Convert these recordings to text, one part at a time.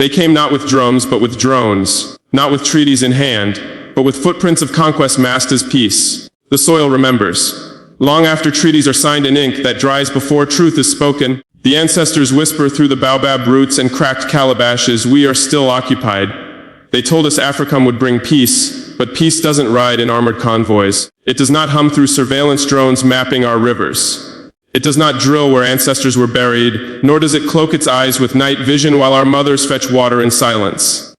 They came not with drums, but with drones, not with treaties in hand, but with footprints of conquest masked as peace. The soil remembers. Long after treaties are signed in ink that dries before truth is spoken, the ancestors whisper through the baobab roots and cracked calabashes, we are still occupied. They told us Africom would bring peace, but peace doesn't ride in armored convoys. It does not hum through surveillance drones mapping our rivers. It does not drill where ancestors were buried, nor does it cloak its eyes with night vision while our mothers fetch water in silence.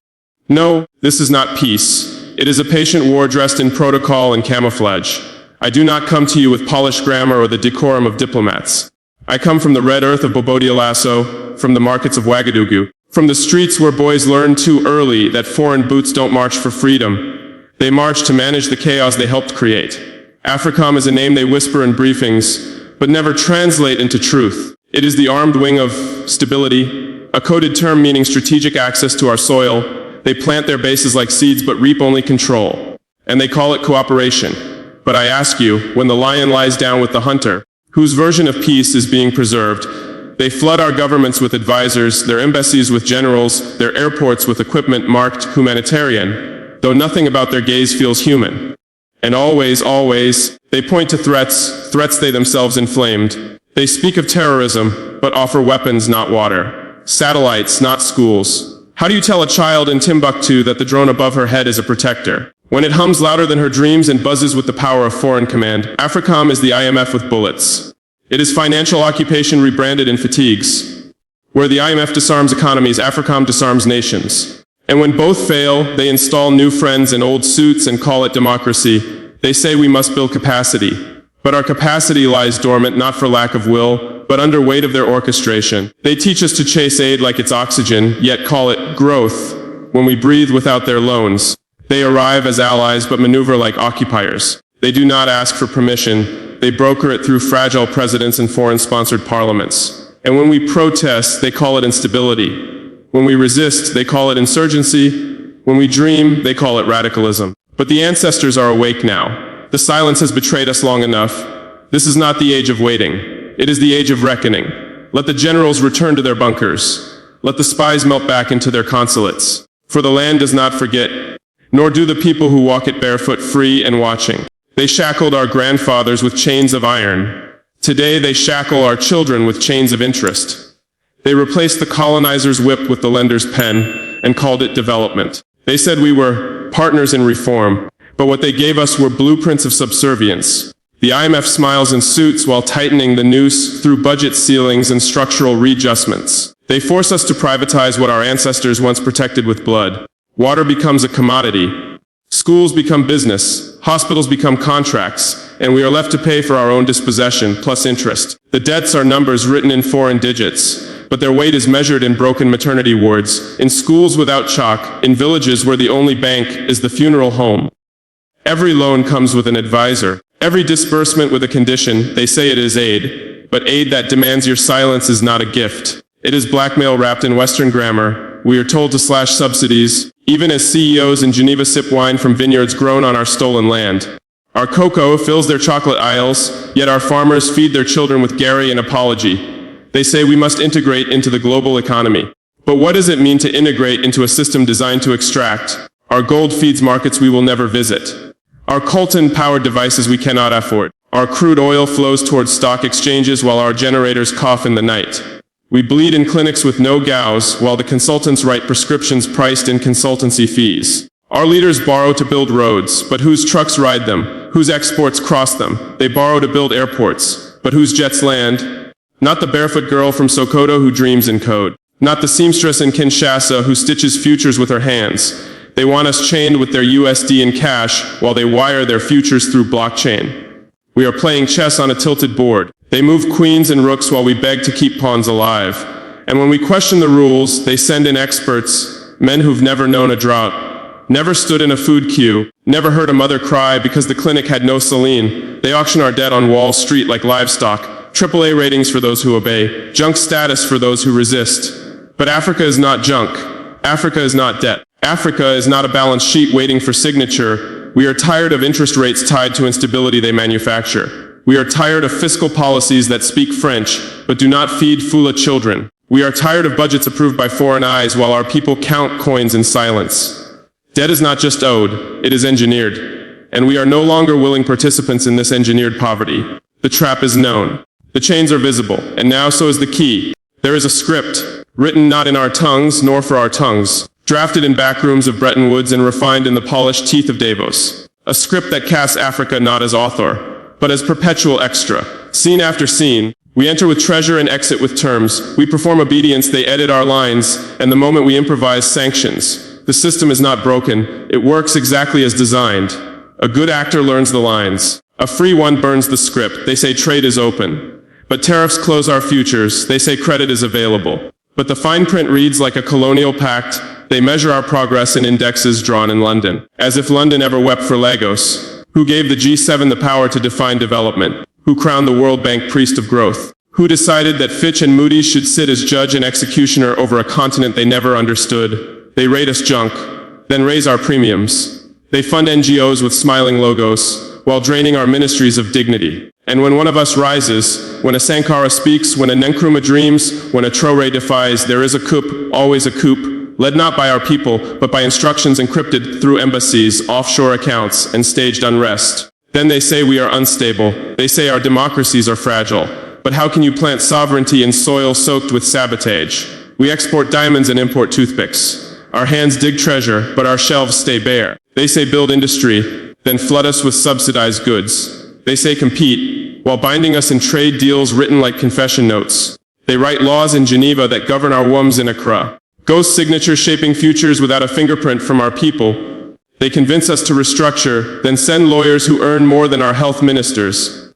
No, this is not peace. It is a patient war dressed in protocol and camouflage. I do not come to you with polished grammar or the decorum of diplomats. I come from the red earth of Bobo-Dioulasso, from the markets of Ouagadougou, from the streets where boys learn too early that foreign boots don't march for freedom. They march to manage the chaos they helped create. Africom is a name they whisper in briefings, but never translate into truth. It is the armed wing of stability, a coded term meaning strategic access to our soil. They plant their bases like seeds but reap only control. And they call it cooperation. But I ask you, when the lion lies down with the hunter, whose version of peace is being preserved? They flood our governments with advisors, their embassies with generals, their airports with equipment marked humanitarian, though nothing about their gaze feels human. And always, they point to threats they themselves inflamed. They speak of terrorism, but offer weapons, not water. Satellites, not schools. How do you tell a child in Timbuktu that the drone above her head is a protector, when it hums louder than her dreams and buzzes with the power of foreign command? Africom is the IMF with bullets. It is financial occupation rebranded in fatigues. Where the IMF disarms economies, Africom disarms nations. And when both fail, they install new friends in old suits and call it democracy. They say we must build capacity. But our capacity lies dormant not for lack of will, but under weight of their orchestration. They teach us to chase aid like it's oxygen, yet call it growth when we breathe without their loans. They arrive as allies but maneuver like occupiers. They do not ask for permission. They broker it through fragile presidents and foreign-sponsored parliaments. And when we protest, they call it instability. When we resist, they call it insurgency. When we dream, they call it radicalism. But the ancestors are awake now. The silence has betrayed us long enough. This is not the age of waiting. It is the age of reckoning. Let the generals return to their bunkers. Let the spies melt back into their consulates. For the land does not forget, nor do the people who walk it barefoot free and watching. They shackled our grandfathers with chains of iron. Today they shackle our children with chains of interest. They replaced the colonizer's whip with the lender's pen and called it development. They said we were partners in reform, but what they gave us were blueprints of subservience. The IMF smiles in suits while tightening the noose through budget ceilings and structural readjustments. They force us to privatize what our ancestors once protected with blood. Water becomes a commodity. Schools become business. Hospitals become contracts. And we are left to pay for our own dispossession, plus interest. The debts are numbers written in foreign digits, but their weight is measured in broken maternity wards, in schools without chalk, in villages where the only bank is the funeral home. Every loan comes with an advisor. Every disbursement with a condition. They say it is aid, but aid that demands your silence is not a gift. It is blackmail wrapped in Western grammar. We are told to slash subsidies, even as CEOs in Geneva sip wine from vineyards grown on our stolen land. Our cocoa fills their chocolate aisles, yet our farmers feed their children with Gary and apology. They say we must integrate into the global economy. But what does it mean to integrate into a system designed to extract? Our gold feeds markets we will never visit. Our coltan-powered devices we cannot afford. Our crude oil flows towards stock exchanges while our generators cough in the night. We bleed in clinics with no gauze while the consultants write prescriptions priced in consultancy fees. Our leaders borrow to build roads, but whose trucks ride them? Whose exports cross them? They borrow to build airports, but whose jets land? Not the barefoot girl from Sokoto who dreams in code. Not the seamstress in Kinshasa who stitches futures with her hands. They want us chained with their USD in cash while they wire their futures through blockchain. We are playing chess on a tilted board. They move queens and rooks while we beg to keep pawns alive. And when we question the rules, they send in experts, men who've never known a drought, never stood in a food queue, never heard a mother cry because the clinic had no saline. They auction our debt on Wall Street like livestock. AAA ratings for those who obey, junk status for those who resist. But Africa is not junk. Africa is not debt. Africa is not a balance sheet waiting for signature. We are tired of interest rates tied to instability they manufacture. We are tired of fiscal policies that speak French, but do not feed Fula children. We are tired of budgets approved by foreign eyes while our people count coins in silence. Debt is not just owed, it is engineered. And we are no longer willing participants in this engineered poverty. The trap is known. The chains are visible, and now so is the key. There is a script, written not in our tongues nor for our tongues, drafted in back rooms of Bretton Woods and refined in the polished teeth of Davos. A script that casts Africa not as author, but as perpetual extra. Scene after scene, we enter with treasure and exit with terms. We perform obedience, they edit our lines, and the moment we improvise sanctions. The system is not broken, it works exactly as designed. A good actor learns the lines. A free one burns the script, they say trade is open. But tariffs close our futures, they say credit is available. But the fine print reads like a colonial pact, they measure our progress in indexes drawn in London. As if London ever wept for Lagos. Who gave the G7 the power to define development? Who crowned the World Bank priest of growth? Who decided that Fitch and Moody's should sit as judge and executioner over a continent they never understood? They rate us junk, then raise our premiums. They fund NGOs with smiling logos, while draining our ministries of dignity. And when one of us rises, when a Sankara speaks, when a Nkrumah dreams, when a Traoré defies, there is a coup, always a coup, led not by our people, but by instructions encrypted through embassies, offshore accounts, and staged unrest. Then they say we are unstable, they say our democracies are fragile. But how can you plant sovereignty in soil soaked with sabotage? We export diamonds and import toothpicks. Our hands dig treasure, but our shelves stay bare. They say build industry, then flood us with subsidized goods. They say compete, while binding us in trade deals written like confession notes. They write laws in Geneva that govern our wombs in Accra. Ghost signatures shaping futures without a fingerprint from our people. They convince us to restructure, then send lawyers who earn more than our health ministers.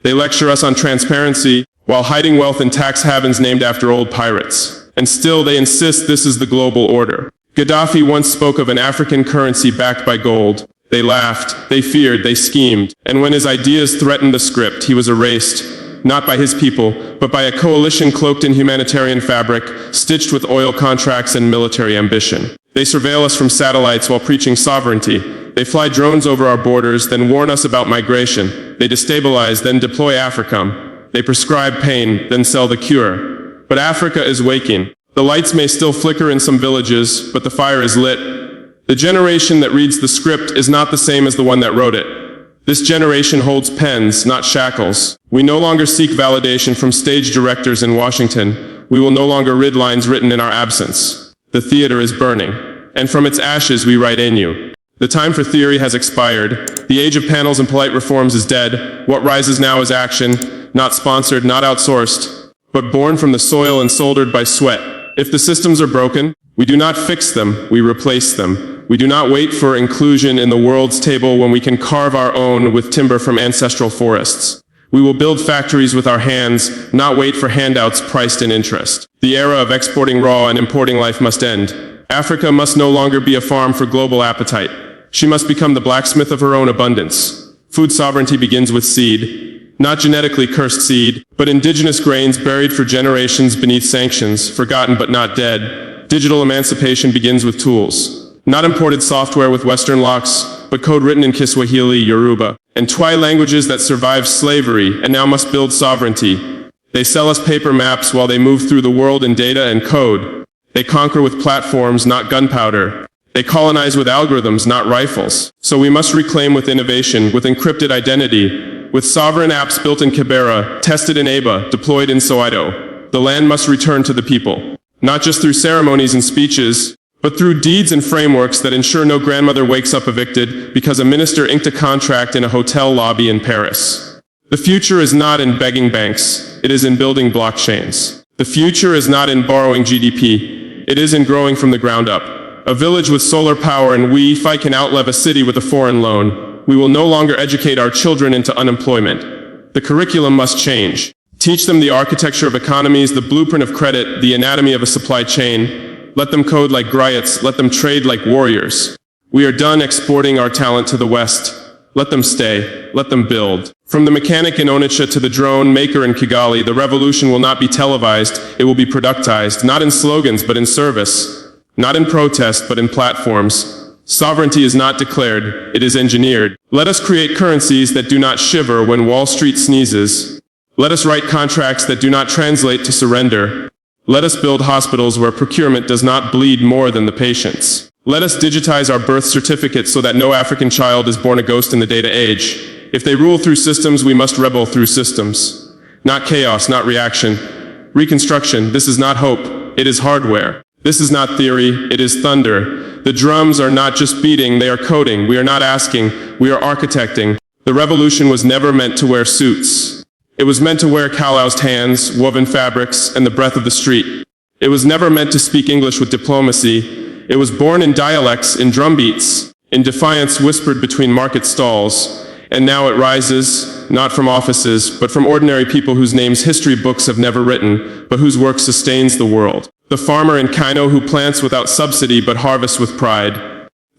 They lecture us on transparency, while hiding wealth in tax havens named after old pirates. And still they insist this is the global order. Gaddafi once spoke of an African currency backed by gold. They laughed, they feared, they schemed. And when his ideas threatened the script, he was erased, not by his people, but by a coalition cloaked in humanitarian fabric, stitched with oil contracts and military ambition. They surveil us from satellites while preaching sovereignty. They fly drones over our borders, then warn us about migration. They destabilize, then deploy Africom. They prescribe pain, then sell the cure. But Africa is waking. The lights may still flicker in some villages, but the fire is lit. The generation that reads the script is not the same as the one that wrote it. This generation holds pens, not shackles. We no longer seek validation from stage directors in Washington. We will no longer read lines written in our absence. The theater is burning, and from its ashes we write anew. The time for theory has expired. The age of panels and polite reforms is dead. What rises now is action, not sponsored, not outsourced, but born from the soil and soldered by sweat. If the systems are broken, we do not fix them, we replace them. We do not wait for inclusion in the world's table when we can carve our own with timber from ancestral forests. We will build factories with our hands, not wait for handouts priced in interest. The era of exporting raw and importing life must end. Africa must no longer be a farm for global appetite. She must become the blacksmith of her own abundance. Food sovereignty begins with seed. Not genetically cursed seed, but indigenous grains buried for generations beneath sanctions, forgotten but not dead. Digital emancipation begins with tools. Not imported software with Western locks, but code written in Kiswahili, Yoruba, and Twi languages that survived slavery and now must build sovereignty. They sell us paper maps while they move through the world in data and code. They conquer with platforms, not gunpowder. They colonize with algorithms, not rifles. So we must reclaim with innovation, with encrypted identity, with sovereign apps built in Kibera, tested in Aba, deployed in Soweto. The land must return to the people, not just through ceremonies and speeches, but through deeds and frameworks that ensure no grandmother wakes up evicted because a minister inked a contract in a hotel lobby in Paris. The future is not in begging banks, it is in building blockchains. The future is not in borrowing GDP, it is in growing from the ground up. A village with solar power and Wi-Fi can outlive a city with a foreign loan. We will no longer educate our children into unemployment. The curriculum must change. Teach them the architecture of economies, the blueprint of credit, the anatomy of a supply chain. Let them code like griots, let them trade like warriors. We are done exporting our talent to the West. Let them stay, let them build. From the mechanic in Onitsha to the drone maker in Kigali, the revolution will not be televised, it will be productized, not in slogans but in service, not in protest but in platforms. Sovereignty is not declared, it is engineered. Let us create currencies that do not shiver when Wall Street sneezes. Let us write contracts that do not translate to surrender. Let us build hospitals where procurement does not bleed more than the patients. Let us digitize our birth certificates so that no African child is born a ghost in the data age. If they rule through systems, we must rebel through systems. Not chaos, not reaction. Reconstruction, this is not hope, it is hardware. This is not theory, it is thunder. The drums are not just beating, they are coding. We are not asking, we are architecting. The revolution was never meant to wear suits. It was meant to wear calloused hands, woven fabrics, and the breath of the street. It was never meant to speak English with diplomacy. It was born in dialects, in drumbeats, in defiance whispered between market stalls. And now it rises, not from offices, but from ordinary people whose names history books have never written, but whose work sustains the world. The farmer in Kino who plants without subsidy but harvests with pride.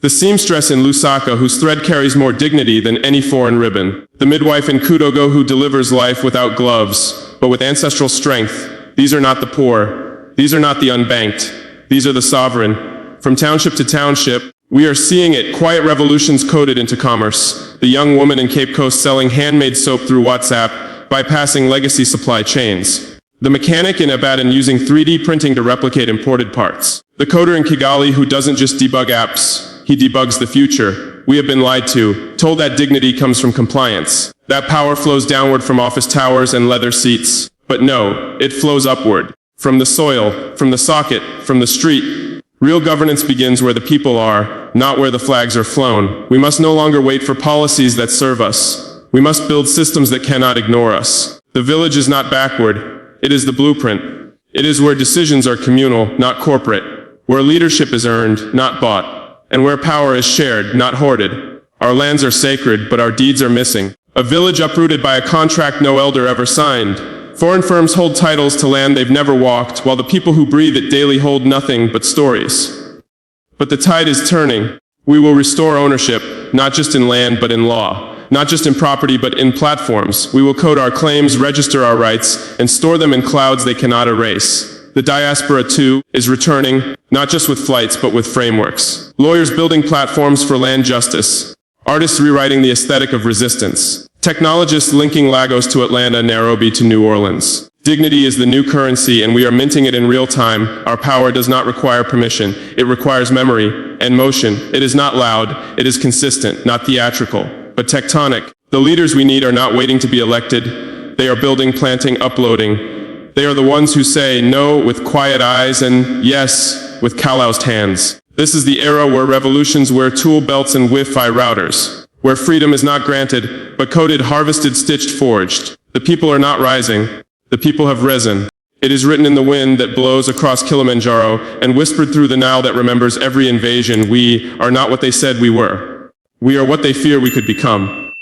The seamstress in Lusaka whose thread carries more dignity than any foreign ribbon. The midwife in Kudogo who delivers life without gloves, but with ancestral strength. These are not the poor. These are not the unbanked. These are the sovereign. From township to township, we are seeing it, quiet revolutions coded into commerce. The young woman in Cape Coast selling handmade soap through WhatsApp, bypassing legacy supply chains. The mechanic in Ibadan using 3D printing to replicate imported parts. The coder in Kigali who doesn't just debug apps, he debugs the future. We have been lied to, told that dignity comes from compliance. That power flows downward from office towers and leather seats. But no, it flows upward. From the soil, from the socket, from the street. Real governance begins where the people are, not where the flags are flown. We must no longer wait for policies that serve us. We must build systems that cannot ignore us. The village is not backward. It is the blueprint. It is where decisions are communal, not corporate. Where leadership is earned, not bought. And where power is shared, not hoarded. Our lands are sacred, but our deeds are missing. A village uprooted by a contract no elder ever signed. Foreign firms hold titles to land they've never walked, while the people who breathe it daily hold nothing but stories. But the tide is turning. We will restore ownership, not just in land, but in law. Not just in property, but in platforms. We will code our claims, register our rights, and store them in clouds they cannot erase. The diaspora, too, is returning, not just with flights, but with frameworks. Lawyers building platforms for land justice. Artists rewriting the aesthetic of resistance. Technologists linking Lagos to Atlanta, Nairobi to New Orleans. Dignity is the new currency, and we are minting it in real time. Our power does not require permission. It requires memory and motion. It is not loud. It is consistent, not theatrical, but tectonic. The leaders we need are not waiting to be elected. They are building, planting, uploading. They are the ones who say no with quiet eyes and yes with calloused hands. This is the era where revolutions wear tool belts and Wi-Fi routers. Where freedom is not granted, but coded, harvested, stitched, forged. The people are not rising. The people have risen. It is written in the wind that blows across Kilimanjaro and whispered through the Nile that remembers every invasion. We are not what they said we were. We are what they fear we could become.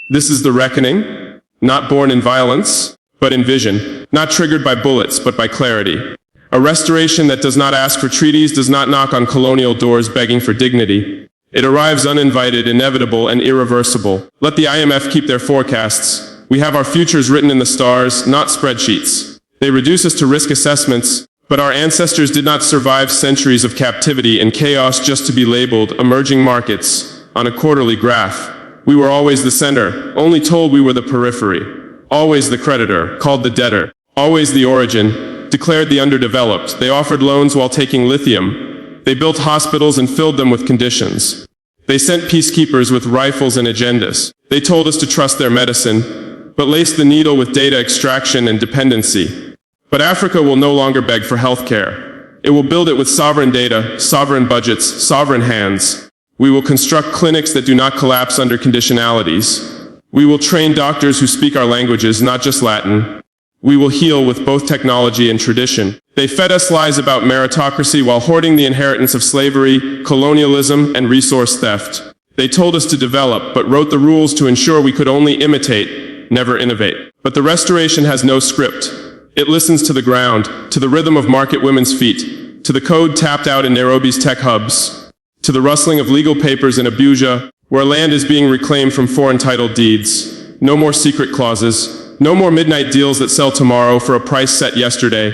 This is the reckoning, not born in violence, but in vision, not triggered by bullets, but by clarity. A restoration that does not ask for treaties, does not knock on colonial doors begging for dignity. It arrives uninvited, inevitable, and irreversible. Let the IMF keep their forecasts. We have our futures written in the stars, not spreadsheets. They reduce us to risk assessments, but our ancestors did not survive centuries of captivity and chaos just to be labeled emerging markets on a quarterly graph. We were always the center, only told we were the periphery. Always the creditor, called the debtor. Always the origin, declared the underdeveloped. They offered loans while taking lithium. They built hospitals and filled them with conditions. They sent peacekeepers with rifles and agendas. They told us to trust their medicine, but laced the needle with data extraction and dependency. But Africa will no longer beg for healthcare. It will build it with sovereign data, sovereign budgets, sovereign hands. We will construct clinics that do not collapse under conditionalities. We will train doctors who speak our languages, not just Latin. We will heal with both technology and tradition. They fed us lies about meritocracy while hoarding the inheritance of slavery, colonialism, and resource theft. They told us to develop, but wrote the rules to ensure we could only imitate, never innovate. But the restoration has no script. It listens to the ground, to the rhythm of market women's feet, to the code tapped out in Nairobi's tech hubs, to the rustling of legal papers in Abuja, where land is being reclaimed from foreign title deeds. No more secret clauses. No more midnight deals that sell tomorrow for a price set yesterday.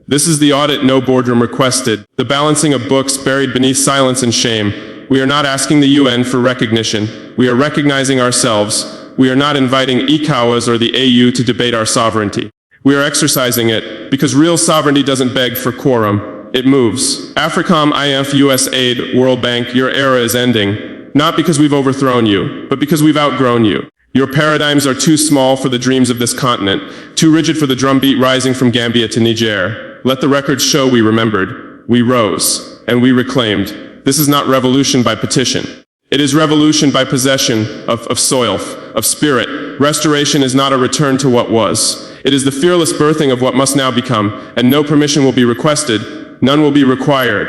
This is the audit no boardroom requested, the balancing of books buried beneath silence and shame. We are not asking the UN for recognition. We are recognizing ourselves. We are not inviting ECOWAS or the AU to debate our sovereignty. We are exercising it, because real sovereignty doesn't beg for quorum, it moves. Africom, IF, US aid, World Bank, your era is ending. Not because we've overthrown you, but because we've outgrown you. Your paradigms are too small for the dreams of this continent, too rigid for the drumbeat rising from Gambia to Niger. Let the records show we remembered, we rose, and we reclaimed. This is not revolution by petition. It is revolution by possession of soil, of spirit. Restoration is not a return to what was. It is the fearless birthing of what must now become, and no permission will be requested, none will be required.